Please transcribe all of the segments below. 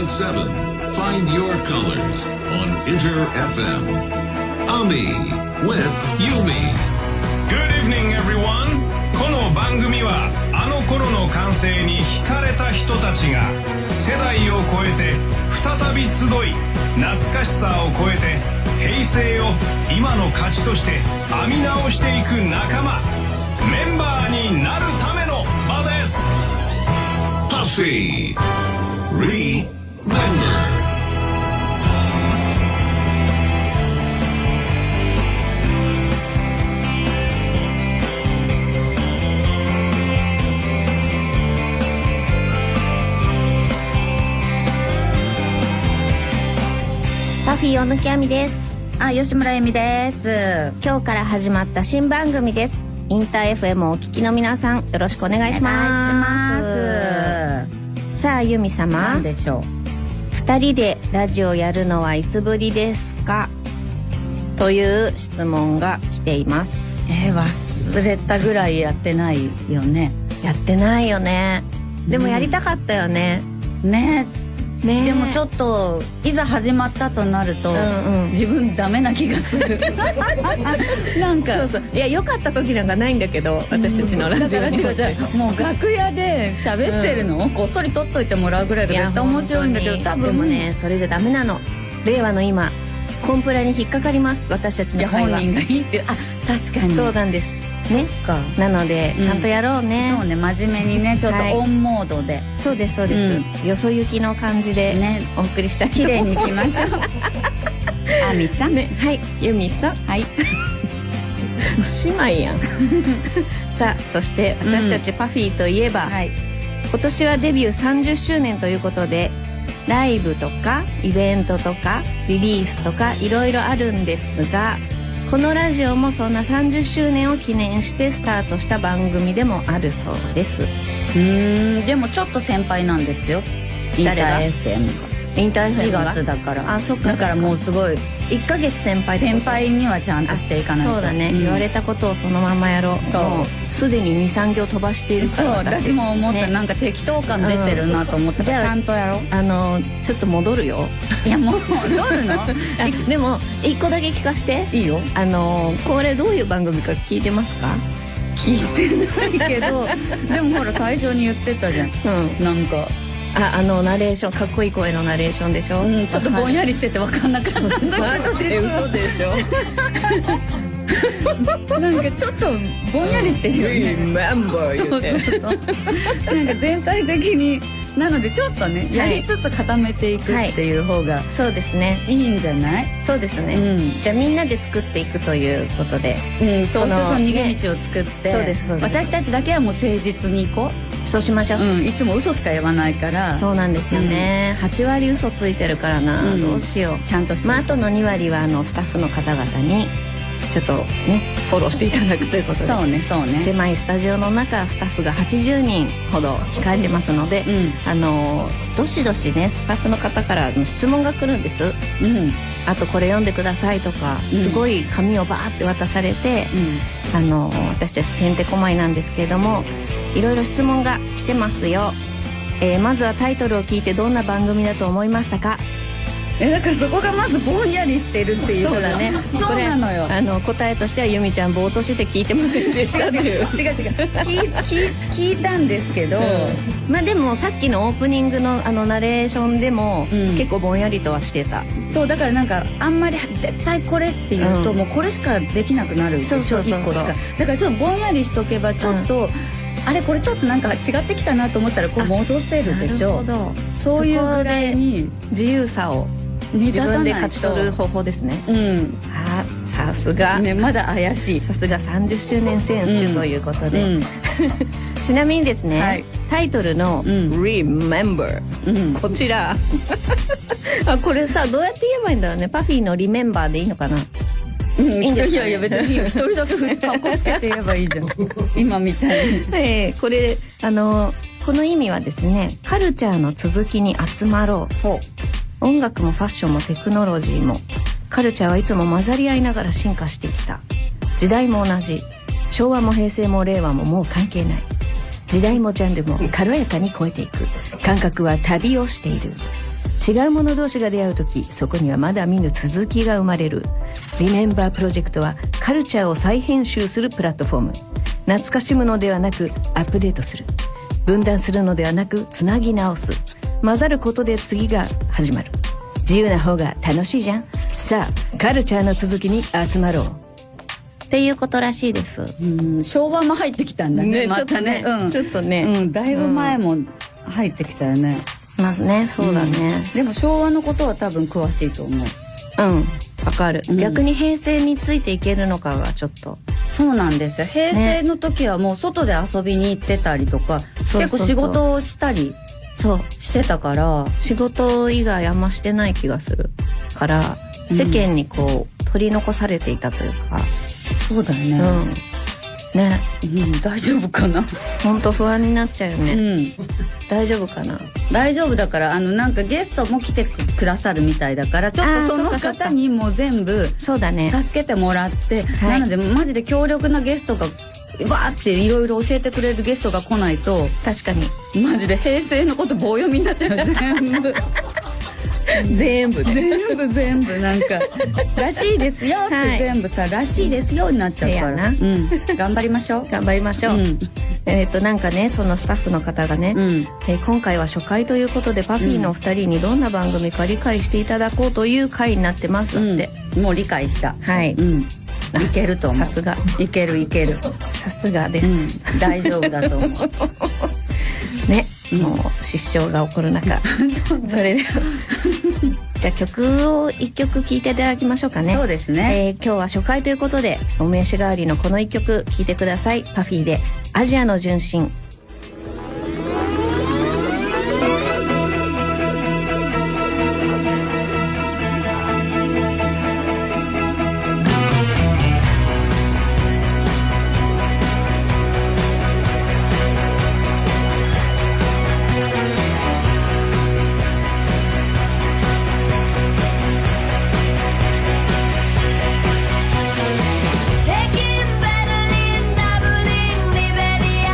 90.7 Find your colors on Inter FM. Ami with Yumi. Good evening, everyone. この番組はあの頃の感性に惹かれた人たちが世代を超えて再び集い、懐かしさを超えて平成を今の価値として編み直していく仲間、メンバーになるための場です。Puffy Remember. Puffy 小野木亜美です。吉村恵美です。今日から始まった新番組です。インター FM をお聞きの皆さん、よろしくお願いします。さあ由美様、何でしょう。2人でラジオやるのはいつぶりですかという質問が来ています。忘れたぐらいやってないよね。やってないよね。でもやりたかったよね。ね。でもちょっといざ始まったとなると、自分ダメな気がする。なんかそういや良かった時なんかないんだけど、私たちのラジオにだから違うもう楽屋で喋ってるのをこっそり撮っといてもらうぐらいが絶対面白いんだけど、多分でもねそれじゃダメなの。令和の今コンプラに引っかかります、私たちの会話。本人がいいって確かにそうなんですね。なのでちゃんとやろうね。そうね、真面目にね、ちょっとオンモードで。そうですそうです。よそ行きの感じでねお送りしたい。綺麗にいきましょう。あみさん、はい、由美さん、はい。姉妹やん。さあそして私たちパフィーといえば、今年はデビュー30周年ということで、ライブとかイベントとかリリースとかいろいろあるんですが、このラジオもそんな30周年を記念してスタートした番組でもあるそうです。でもちょっと先輩なんですよ。インター FM が。インター FM が4月だから。そっか。だからもうすごい1ヶ月先輩にはちゃんとしていかないと。そうだね、言われたことをそのままやろう。そうすでに 2,3 行飛ばしているから。私も思った、なんか適当感出てるなと思って、じゃあちゃんとやろう。ちょっと戻るよ。いやもう戻るの。でも1個だけ聞かして。いいよ。これどういう番組か聞いてますか？聞いてないけどでもほら最初に言ってたじゃん。なんかナレーション、かっこいい声のナレーションでしょ。ちょっとぼんやりしてて分かんなかった。嘘でしょ。なんかちょっとぼんやりしてるよね。Remember 言って。なんか全体的になのでちょっとね、やりつつ固めていくっていう方がそうですね、いいんじゃない？そうですね。じゃあみんなで作っていくということで、そう逃げ道を作って、そうですそうです。私たちだけはもう誠実にいこう。そうしましょう。いつも嘘しか言わないから。そうなんですよね。8割嘘ついてるからな。どうしよう。ちゃんとして。あとの2割はスタッフの方々にちょっとねフォローしていただくということで。そうね。狭いスタジオの中、スタッフが80人ほど控えてますので、どしどしねスタッフの方からの質問が来るんです。あとこれ読んでくださいとか、すごい紙をバーって渡されて、私たちてんてこまいなんですけれども、いろいろ質問が来てますよ。まずはタイトルを聞いてどんな番組だと思いましたか？だからそこがまずぼんやりしてるっていう。そうだね。そうなのよ。答えとしては由美ちゃんぼーっとして聞いてませんでしたっていう。違う聞いたんですけど、まあでもさっきのオープニングのナレーションでも結構ぼんやりとはしてた。そうだからなんかあんまり絶対これっていうともうこれしかできなくなるでしょ。1個しか。だからちょっとぼんやりしとけばちょっと、あれこれちょっとなんか違ってきたなと思ったらこう戻せるでしょ。そういうぐらいに自由さを自分で勝ち取る方法ですね。さすがね、まだ怪しい。さすが30周年選手ということで、ちなみにですね、タイトルの Remember、こちらこれさどうやって言えばいいんだろうね。パフィーの Remember でいいのかな。いいんですか？いや別にいいよ。一人だけカッコつけて言えばいいじゃん。今みたいに。これこの意味はですね、カルチャーの続きに集まろう。音楽もファッションもテクノロジーもカルチャーはいつも混ざり合いながら進化してきた。時代も同じ。昭和も平成も令和ももう関係ない。時代もジャンルも軽やかに超えていく。感覚は旅をしている。違う者同士が出会うとき、そこにはまだ見ぬ続きが生まれる。リメンバープロジェクトはカルチャーを再編集するプラットフォーム。懐かしむのではなくアップデートする。分断するのではなくつなぎ直す。混ざることで次が始まる。自由な方が楽しいじゃん。さあカルチャーの続きに集まろうっていうことらしいです。昭和も入ってきたんだね。またね。ちょっとね。だいぶ前も入ってきたよね。まずね、そうだね。でも昭和のことは多分詳しいと思う。わかる。逆に平成についていけるのかがちょっと。そうなんですよ。平成の時はもう外で遊びに行ってたりとか、結構仕事をしたりしてたから、仕事以外あんましてない気がするから世間にこう取り残されていたというか。そうだよね。ね、大丈夫かな。本当不安になっちゃうよね。大丈夫かな。大丈夫だから、なんかゲストも来てくださるみたいだから、ちょっとその方にも全部そうだね、助けてもらって、なのでマジで強力なゲストがわーっていろいろ教えてくれるゲストが来ないと、確かにマジで平成のこと棒読みになっちゃう。全部全部なんからしいですよって全部さ、らしいですよになっちゃうから、頑張りましょう。なんかね、そのスタッフの方がね、今回は初回ということでパフィーのお二人にどんな番組か理解していただこうという回になってますって。もう理解した。はい、いけると思う。さすがいけるさすがです、大丈夫だと思う。ね、もう失笑が起こる中それではじゃあ曲を一曲聴いていただきましょうかね。そうですね、今日は初回ということでお名刺代わりのこの一曲聴いてください。パフィーでアジアの純真。北京ベルリンダブリンリベリア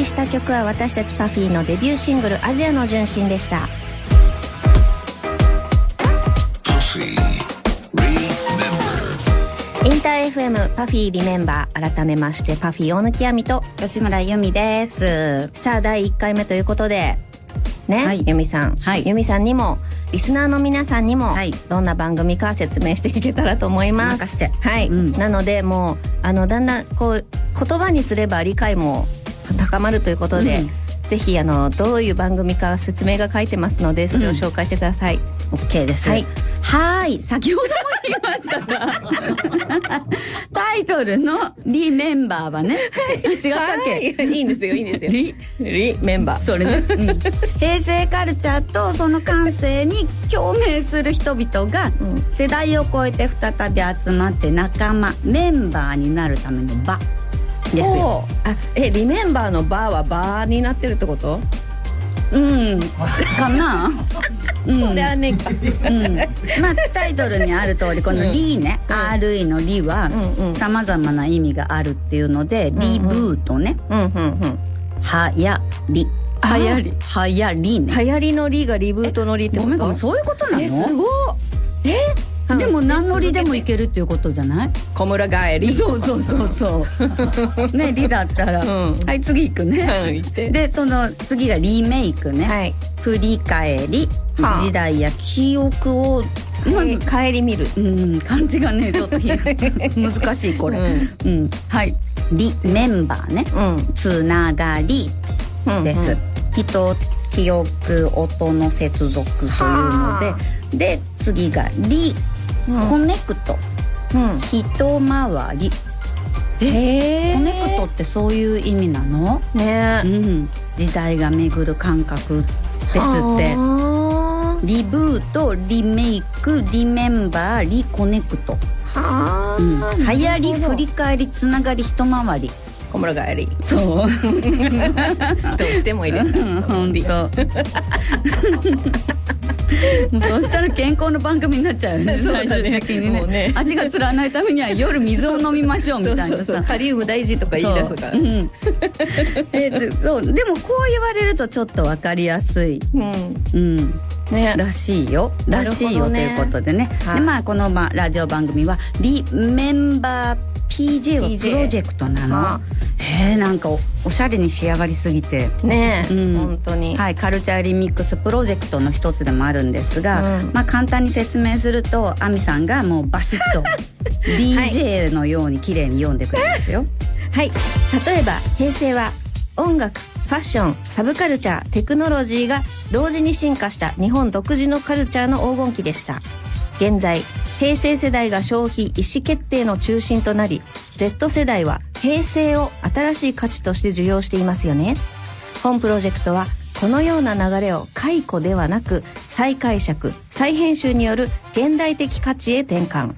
きした曲は私たちパフィーのデビューシングルアジアの純真でした。インター FM パフィーリメンバー、改めましてパフィー大貫亜美と吉村由美です。さあ第1回目ということでね、はい、由美さん、はい、由美さんにもリスナーの皆さんにも、はい、どんな番組か説明していけたらと思います。任せて。はい、なのでもうだんだんこう言葉にすれば理解も高まるということで、ぜひどういう番組か説明が書いてますので、それを紹介してください。OK です。はい、先ほども言いましたがタイトルのリメンバーはね、違ったっけ？いいんですよリメンバー、それね、平成カルチャーとその感性に共鳴する人々が世代を超えて再び集まって仲間メンバーになるための場ですよ。リメンバーのバーはバーになってるってこと？かな。それはね、まあタイトルにある通り、このリね、RE のリは様々な意味があるっていうので、リブートね、はやりね、流行りのリがリブートのリってこと？ごめん、そういうことなの？すごい。でも何のリでもいけるっていうことじゃない？小村帰り。そうね、リだったら、はい次行くね。でその次がリメイクね、振り返り、時代や記憶を顧みる。漢字がねちょっと難しいこれ。はい、リメンバーね、つながりです。人、記憶、音の接続というので、次がリコネクト、一回り。コネクトってそういう意味なのね。時代が巡る感覚ですって。リブート、リメイク、リメンバー、リコネクト。流行り、振り返り、つながり、一回り。小村帰り。そう。どうしても入れる。本当。そうしたら健康の番組になっちゃうよね。最終的にね。足がつらないためには夜水を飲みましょうみたいなさ。カリウム大事とか言い出すから。そう。でもこう言われるとちょっとわかりやすい。らしいよということでね。でまあこのラジオ番組はリメンバーPJ はプロジェクトなの。なんかおしゃれに仕上がりすぎてね、本当に。はい、カルチャーリミックスプロジェクトの一つでもあるんですが、まあ簡単に説明すると亜美さんがもうバシッとDJ のように綺麗に読んでくれるんですよ。はい、例えば平成は音楽、ファッション、サブカルチャー、テクノロジーが同時に進化した日本独自のカルチャーの黄金期でした。現在平成世代が消費・意思決定の中心となり、 Z 世代は平成を新しい価値として受容していますよね。本プロジェクトはこのような流れを解雇ではなく再解釈・再編集による現代的価値へ転換、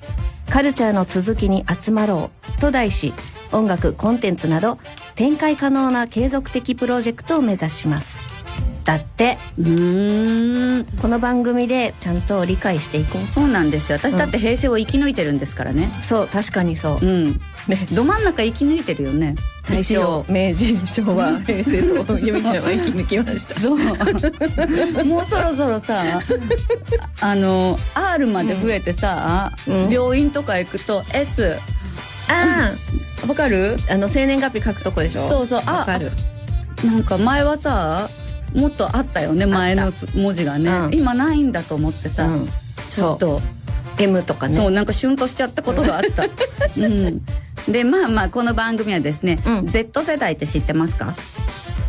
カルチャーの続きに集まろうと題し、音楽、コンテンツなど展開可能な継続的プロジェクトを目指します。だって。この番組でちゃんと理解していこう。そうなんですよ。私だって平成を生き抜いてるんですからね。そう、確かにそう。ど真ん中生き抜いてるよね。大正、明治、昭和、平成と由美ちゃんは生き抜きました。そう。もうそろそろさ、R まで増えてさ、病院とか行くと S。わかる？生年月日書くとこでしょ。そうそう。わかる。なんか前はさ、もっとあったよね、前の文字がね。今ないんだと思ってさ、ちょっと M とかね。そう、なんかシュンとしちゃったことがあった。でまあこの番組はですね、Z 世代って知ってますか？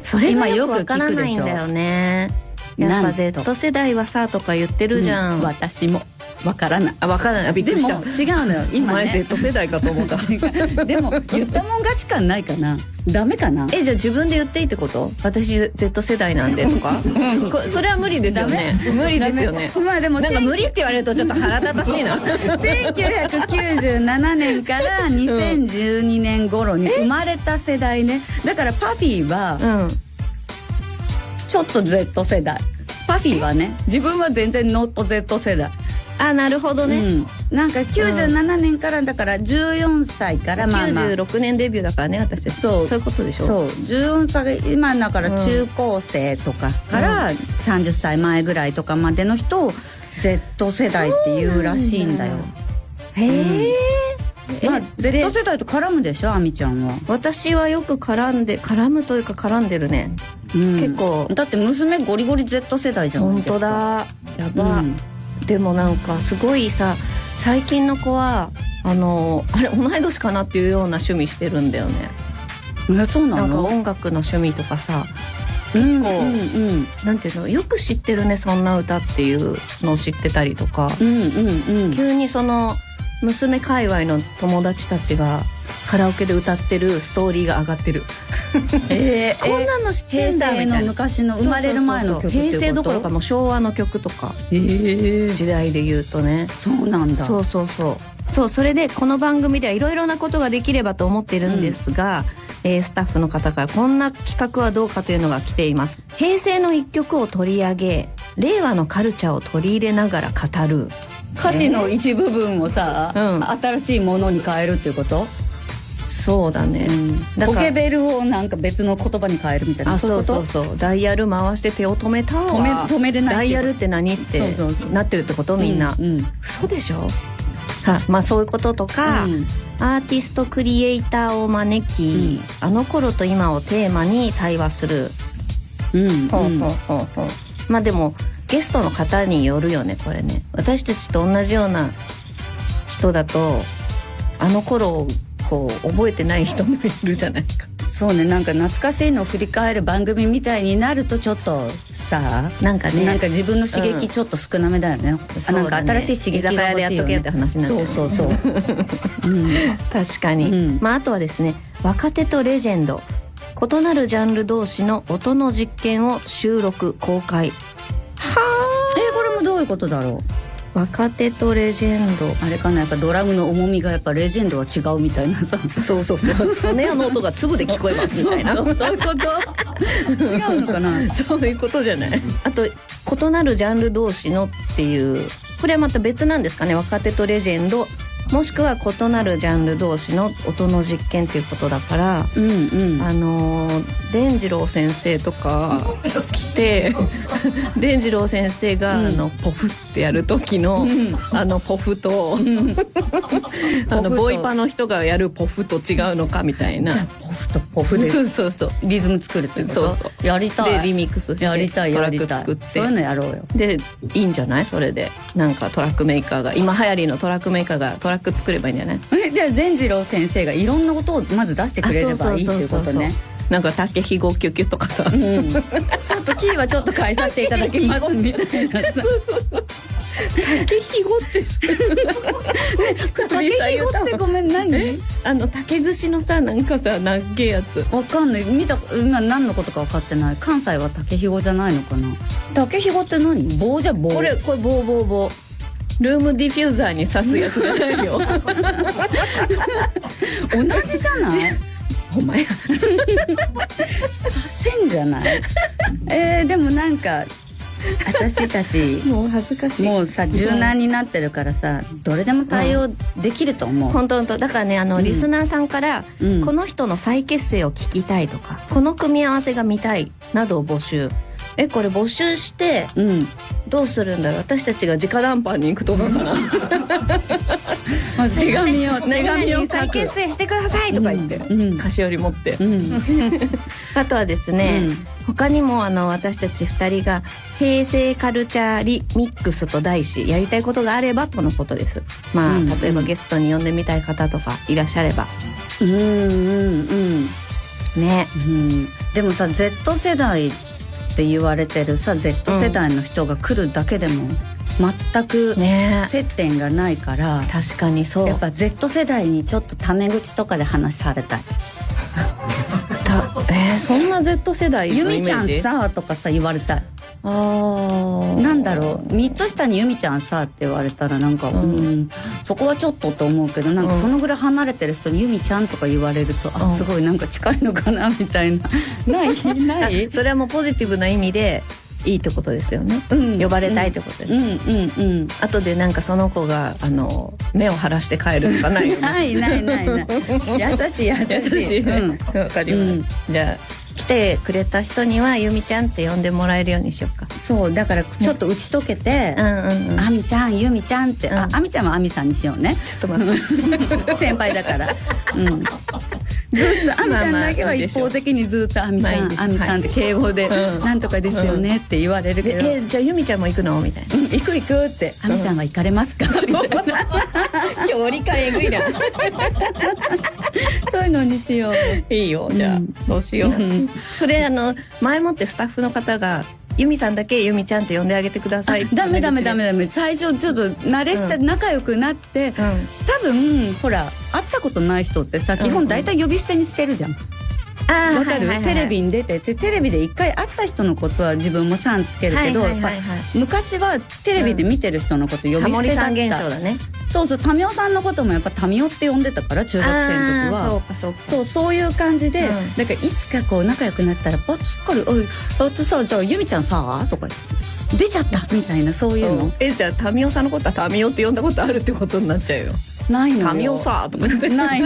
それがよくわからないんだよね。やっぱ Z 世代はさとか言ってるじゃん。私もわからない。わからない。びっくりした。でも違うのよ。今ね。前 Z 世代かと思った。でも言ったもん勝ち感ないかな。ダメかな。じゃあ自分で言っていいってこと？私 Z 世代なんでとか。それは無理ですよね。無理ですよね。まあでもなんか無理って言われるとちょっと腹立たしいな。1997年から2012年頃に生まれた世代ね。だからパフィーはちょっと Z 世代。パフィーはね、自分は全然ノット Z 世代。あ、なるほどね、なんか97年からだから14歳からまあまあ96年デビューだからね私たち。そういうことでしょ。そう14歳今だから中高生とかから30歳前ぐらいとかまでの人を Z 世代っていうらしいんだよ。へえ、まあ、Z 世代と絡むでしょ、あみちゃんは。私はよく絡むというか絡んでるね、結構。だって娘ゴリゴリ Z 世代じゃないですか。本当だ、やば、でもなんかすごいさ、最近の子はあれ同い年かなっていうような趣味してるんだよね。そうなの？なんか音楽の趣味とかさ、結構、なんていうの、よく知ってるねそんな歌っていうのを知ってたりとか、急にその娘界隈の友達たちがカラオケで歌ってるストーリーが上がってるこんなの知ってんだみたいな。平成の昔の生まれる前の曲っていうこと？平成どころかもう昭和の曲とか、時代で言うとね。そうなんだ。そうそれでこの番組ではいろいろなことができればと思っているんですが、スタッフの方からこんな企画はどうかというのが来ています。平成の一曲を取り上げ、令和のカルチャーを取り入れながら語る。歌詞の一部分をさ、新しいものに変えるっていうこと？そうだね、ポケベルをなんか別の言葉に変えるみたいな。そうダイヤル回して手を止めたわ。止めれない。ダイヤルって何ってなってるってこと？みんな、嘘でしょ。まあそういうこととか、アーティストクリエイターを招き、あの頃と今をテーマに対話する。まあでもゲストの方によるよねこれね。私たちと同じような人だとあの頃をこう覚えてない人もいるじゃないか。そうね、なんか懐かしいのを振り返る番組みたいになるとちょっとさ、なんか自分の刺激ちょっと少なめだよね。なんか新しい刺激が欲しいよね。居酒屋でやっとけって話になっちゃう。そう確かに、まああとはですね、若手とレジェンド、異なるジャンル同士の音の実験を収録公開。これもどういうことだろう。若手とレジェンド、あれかな、やっぱドラムの重みがやっぱレジェンドは違うみたいなさ。そうスネアの音が粒で聞こえますみたいな。そういうこと違うのかな。そういうことじゃない。あと異なるジャンル同士のっていう、これはまた別なんですかね。若手とレジェンドもしくは異なるジャンル同士の音の実験っていうことだから、伝次郎先生とか来て伝次郎先生がポフってやる時のポフとボイパの人がやるポフと違うのかみたいな。じゃあポフとポフでそうリズム作るってこと？そうやりたい。でリミックスしてやりたいトラック作って、そういうのやろうよ。でいいんじゃない？それでなんかトラックメーカーが、今流行りのトラックメーカーがトラック作ればいいんじゃない？じゃあ伝次郎先生がいろんな音をまず出してくれればいいっていうことね。なんか竹ひごキュキュとかさ、ちょっとキーはちょっと変えさせていただきますみたいなさ。竹ひごって竹ひごってごめん、何？竹串のさ、なんかさ、長えやつわかんない。今何のことか分かってない。関西は竹ひごじゃないのかな。竹ひごって何？棒じゃ棒。これ棒。ルームディフューザーに刺すやつじゃないよ。同じじゃない？お前刺せんじゃない？でもなんか私たちもう恥ずかしい。もうさ、柔軟になってるからさ、どれでも対応できると思う。本当だからね、リスナーさんから、この人の再結成を聞きたいとか、この組み合わせが見たいなどを募集。これ募集して、どうするんだろう。私たちが直談判に行くとかかな。手紙を再結成してくださいとか言って、菓子折り持って、あとはですね、他にも私たち2人が平成カルチャーリミックスと題し、やりたいことがあればとのことです。まあ、例えばゲストに呼んでみたい方とかいらっしゃれば。ね、でもさ、 Z 世代って言われてるさ、 Z 世代の人が来るだけでも全く接点がないから、確かにそう。やっぱ Z 世代にちょっとタメ口とかで話されたい。そんな Z 世代のイメージ？ゆみちゃんさとかさ言われたい。なんだろう、3つ下にゆみちゃんさって言われたらなんか、そこはちょっとと思うけど、なんかそのぐらい離れてる人にゆみちゃんとか言われると、すごいなんか近いのかなみたいな。ないそれはもうポジティブな意味でいいってことですよね、呼ばれたいってことです、後でなんかその子が目を晴らして帰るとかないよねない優しい優しいね、わかります、じゃあ来てくれた人にはゆみちゃんって呼んでもらえるようにしようか。そうだからちょっと打ち解けて、あみちゃんゆみちゃんって、あみちゃんはあみさんにしようね。ちょっと待って先輩だから、ずっとあみちゃんだけは一方的にずっとあみさんあみさんって敬語でなんとかですよねって言われるけど、じゃあゆみちゃんも行くのみたいな、行くってあみさんは行かれますかみたいな今日理解えぐいなそういうのにしよう。いいよ、じゃあそうしよう。それ前もってスタッフの方がゆみさんだけゆみちゃんって呼んであげてください。ダメ最初ちょっと慣れして仲良くなって、多分ほら会ったことない人ってさ基本大体呼び捨てにしてるじゃん。わかる？テレビに出ててテレビで一回会った人のことは自分もさんつけるけど、昔はテレビで見てる人のこと呼び捨てだった。タモリさん現象だね。そうタミオさんのこともやっぱタミオって呼んでたから中学生の時は。そういう感じで、だからいつかこう仲良くなったらしっかり「おいさじゃあゆみちゃんさ」とか出ちゃったみたいな、そういうの。じゃあタミオさんのことはタミオって呼んだことあるってことになっちゃうよ。ないのよ。タミオさとかってない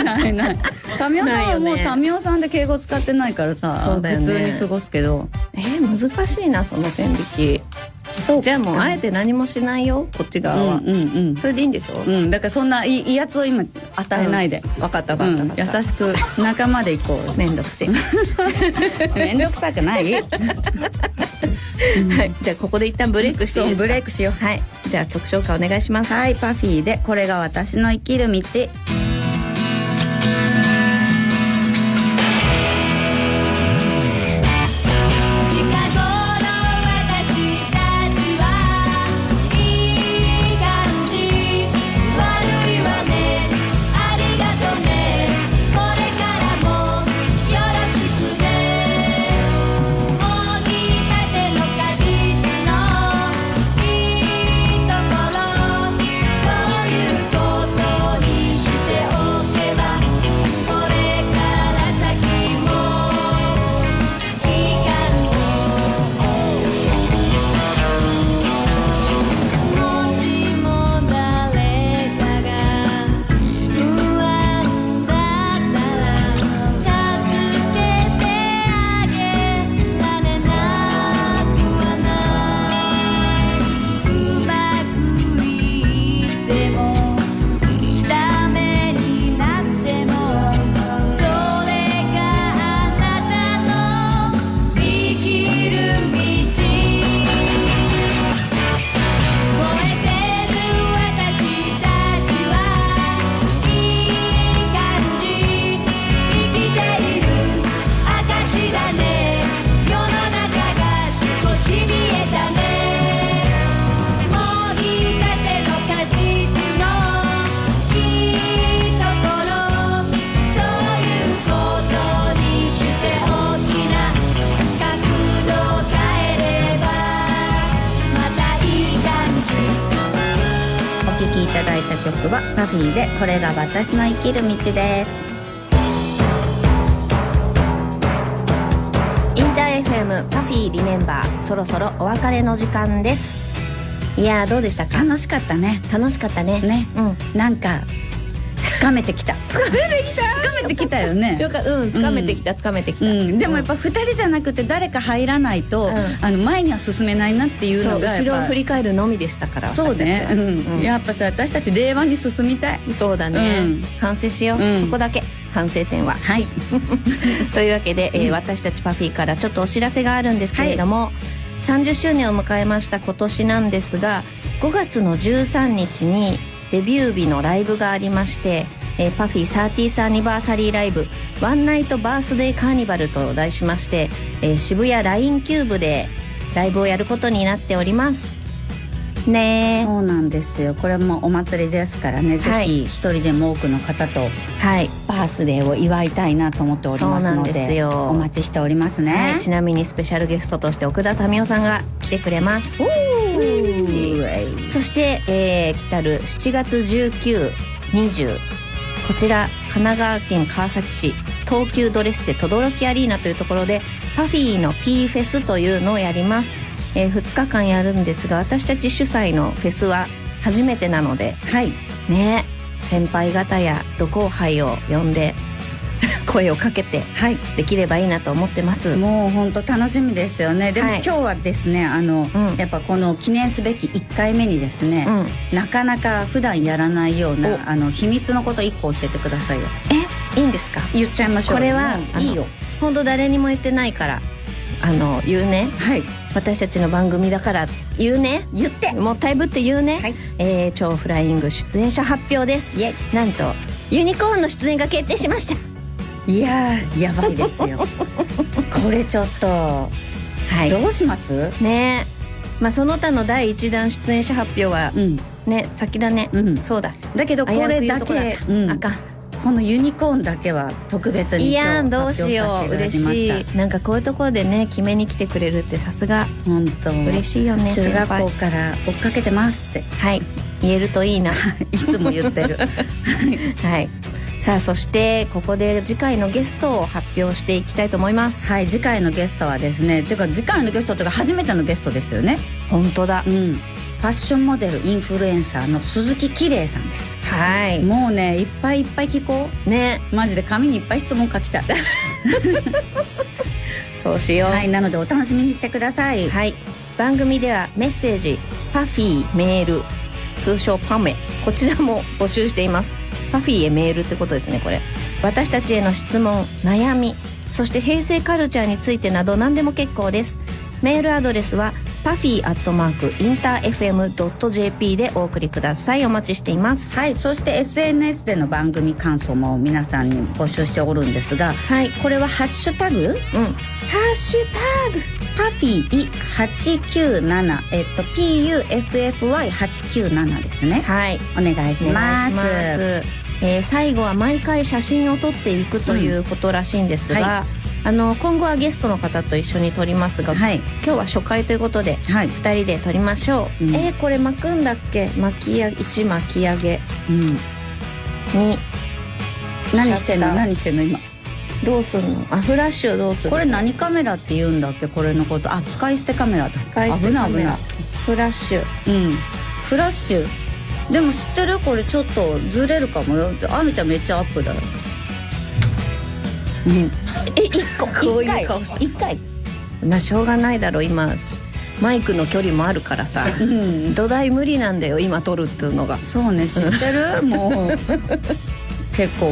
タミオさんはもうタミオさんで敬語使ってないからさ、普通に過ごすけど。難しいなその線引き。そうじゃあもうあえて何もしないよこっち側は。それでいいんでしょ。だからそんな威圧を今与えないで。分かった優しく仲間でいこう。めんどくせえめんどくさくない。はい、じゃあここで一旦ブレイクしていいですか。ブレイクしよう。はい、じゃあ曲紹介お願いします。はい、パフィーでこれが私の生きる道。曲はパフィーでこれが私の生きる道です。インター FM パフィーリメンバー、そろそろお別れの時間です。いやーどうでしたか。楽しかったね。なんかつかめてきたつかめてきたよね。つかめてきたでもやっぱ2人じゃなくて誰か入らないと前には進めないなっていうのが後ろを振り返るのみでしたから。そうね、やっぱさ私たち令和に進みたい。そうだね、反省しよう、そこだけ反省点は。はいというわけで、私たちパフィーからちょっとお知らせがあるんですけれども、30周年を迎えました今年なんですが、5月の13日にデビュー日のライブがありまして、パフィー 30th アニバーサリーライブワンナイトバースデーカーニバルと題しまして、渋谷 LINE キューブでライブをやることになっておりますね。そうなんですよ。これもお祭りですからね、ぜひ一人でも多くの方とバースデーを祝いたいなと思っておりますので、お待ちしておりますね。ちなみにスペシャルゲストとして奥田民生さんが来てくれます。そして、来たる7月19、20こちら神奈川県川崎市東急ドレッセ等々力アリーナというところでパフィーの P フェスというのをやります。2日間やるんですが、私たち主催のフェスは初めてなので、はいね、先輩方や同後輩を呼んで声をかけて、はい、できればいいなと思ってます。もう本当楽しみですよね。でも、はい、今日はですねやっぱこの記念すべき1回目にですね、なかなか普段やらないような秘密のこと1個教えてくださいよ。いいんですか？言っちゃいましょう。これはいいよ。本当誰にも言ってないから言うね。はい。私たちの番組だから言うね。言ってもったいぶって言うね。はい。超フライング出演者発表です。イエイ。なんとユニコーンの出演が決定しました。いやー、やばいですよこれちょっと、はい、どうしますね。まあその他の第1弾出演者発表は、ね、先だね、そうだ。だけどこれだけあかん。このユニコーンだけは特別に。いやー、どうしよう、嬉しい。なんかこういうところでね決めに来てくれるってさすが本当嬉しいよね。中学校から追っかけてますって、はい、言えるといいないつも言ってるはい。さあ、そしてここで次回のゲストを発表していきたいと思います。はい、次回のゲストはですね、ていうか次回のゲストというか初めてのゲストですよね。本当だ。ファッションモデルインフルエンサーの鈴木綺麗さんです。はい。もうね、いっぱいいっぱい聞こうね。マジで紙にいっぱい質問書きたいそうしよう。はい、なのでお楽しみにしてください。はい。番組ではメッセージ、パフィーメール、通称パメ、こちらも募集しています。パフィーへメールってことですね、これ。私たちへの質問、悩み、そして平成カルチャーについてなど何でも結構です。メールアドレスはpuffy@interfm.jp でお送りください。お待ちしています。はい。そして SNS での番組感想も皆さんに募集しておるんですが、はい、これはハッシュタグ、ハッシュタグパフィー897、PUFFY897 ですね。はい、お願いします。最後は毎回写真を撮っていくということらしいんですが、はい、今後はゲストの方と一緒に撮りますが、はい、今日は初回ということで、はい、2人で撮りましょう。これ巻くんだっけ？1巻き上げ、2何してんの今どうすんの？フラッシュどうするの？これ何カメラって言うんだっけ？これのこと。使い捨てカメラだ。使い捨てカメラ。フラッシュ。フラッシュ。でも知ってる？これちょっとずれるかもよ。あみちゃんめっちゃアップだよ。1個こういう顔した1回。まあしょうがないだろう、今マイクの距離もあるからさ、土台無理なんだよ今撮るっていうのが。そうね、知ってる？もう結構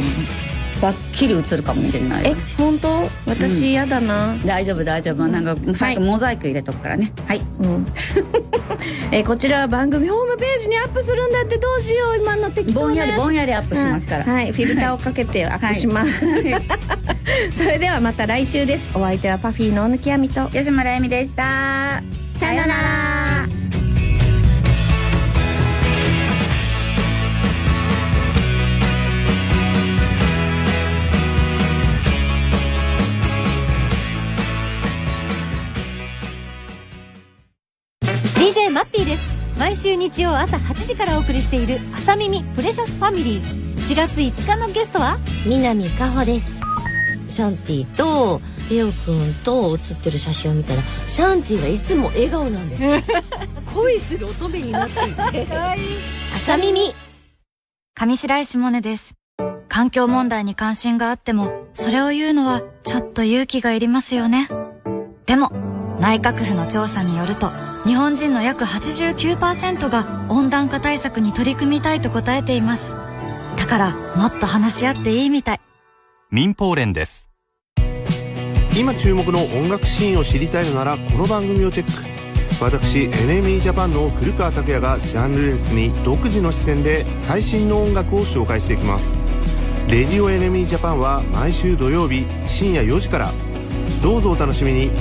バッキリ映るかもしれない。本当？私嫌だな。大丈夫。なんか最後モザイク入れとくからね。はい。こちらは番組ホームページにアップするんだって。どうしよう、今の適当なぼんやりアップしますから。はい、フィルターをかけてアップします。それではまた来週です。お相手はパフィーの大貫亜美と吉村恵美でした。さよなら。DJ マッピーです。毎週日曜朝8時からお送りしている朝耳プレシャスファミリー。4月5日のゲストは南果歩です。シャンティとレオくんと写ってる写真を見たら、シャンティがいつも笑顔なんですよ。恋する乙女になっていて朝耳。上白石萌音です。環境問題に関心があってもそれを言うのはちょっと勇気がいりますよね。でも内閣府の調査によると、日本人の約 89% が温暖化対策に取り組みたいと答えています。だからもっと話し合っていいみたい。民放連です。今注目の音楽シーンを知りたいのならこの番組をチェック。私 NME ジャパンの古川拓也がジャンルレスに独自の視点で最新の音楽を紹介していきます。レディオ NME ジャパンは毎週土曜日深夜4時から。どうぞお楽しみに。